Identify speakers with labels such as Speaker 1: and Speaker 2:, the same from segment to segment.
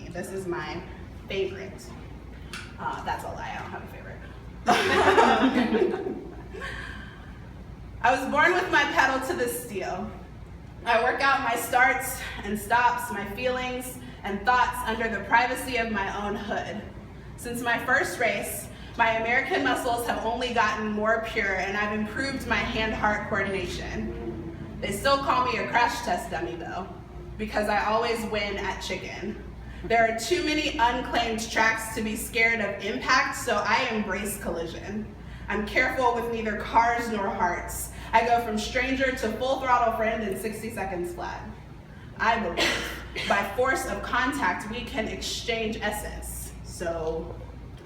Speaker 1: me. This is my favorite. That's a lie, I don't have a favorite. I was born with my pedal to the steel. I work out my starts and stops, my feelings and thoughts under the privacy of my own hood. Since my first race, my American muscles have only gotten more pure, and I've improved my hand-heart coordination. They still call me a crash test dummy though, because I always win at chicken. There are too many unclaimed tracks to be scared of impact, so I embrace collision. I'm careful with neither cars nor hearts. I go from stranger to full throttle friend in 60 seconds flat. I believe by force of contact we can exchange essence. So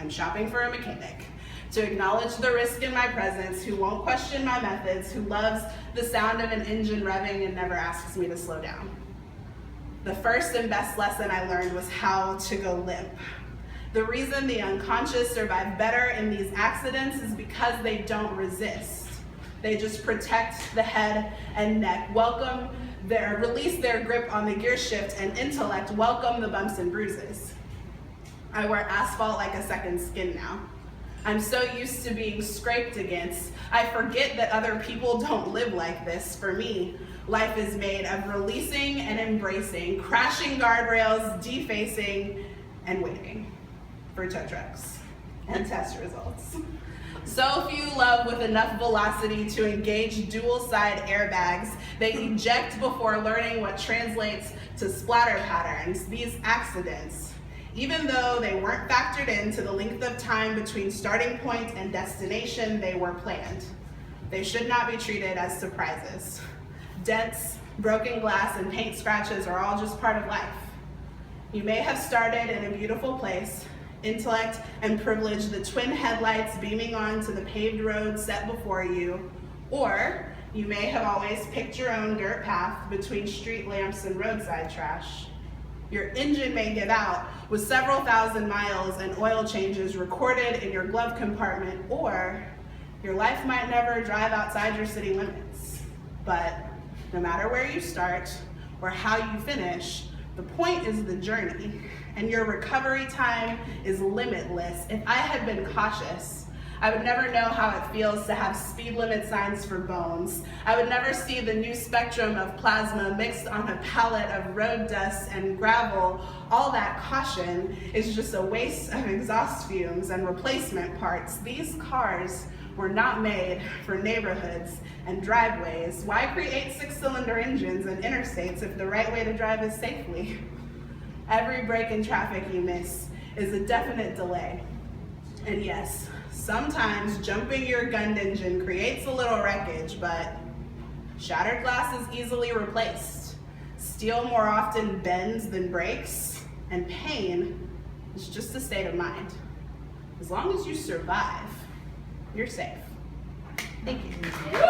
Speaker 1: I'm shopping for a mechanic to acknowledge the risk in my presence, who won't question my methods, who loves the sound of an engine revving and never asks me to slow down. The first and best lesson I learned was how to go limp. The reason the unconscious survive better in these accidents is because they don't resist. They just protect the head and neck, release their grip on the gear shift, and intellect welcome the bumps and bruises. I wear asphalt like a second skin now. I'm so used to being scraped against, I forget that other people don't live like this. For me, life is made of releasing and embracing, crashing guardrails, defacing, and waiting for tow trucks and test results. So few love with enough velocity to engage dual-side airbags. They eject before learning what translates to splatter patterns, these accidents. Even though they weren't factored into the length of time between starting point and destination, they were planned. They should not be treated as surprises. Dents, broken glass, and paint scratches are all just part of life. You may have started in a beautiful place, intellect and privilege, the twin headlights beaming onto the paved road set before you, or you may have always picked your own dirt path between street lamps and roadside trash. Your engine may give out with several thousand miles and oil changes recorded in your glove compartment, or your life might never drive outside your city limits. But no matter where you start or how you finish, the point is the journey, and your recovery time is limitless. If I had been cautious, I would never know how it feels to have speed limit signs for bones. I would never see the new spectrum of plasma mixed on a palette of road dust and gravel. All that caution is just a waste of exhaust fumes and replacement parts. These cars were not made for neighborhoods and driveways. Why create 6-cylinder engines and interstates if the right way to drive is safely? Every break in traffic you miss is a definite delay. And yes, sometimes jumping your gunned engine creates a little wreckage, but shattered glass is easily replaced. Steel more often bends than breaks, and pain is just a state of mind. As long as you survive, you're safe. Thank you.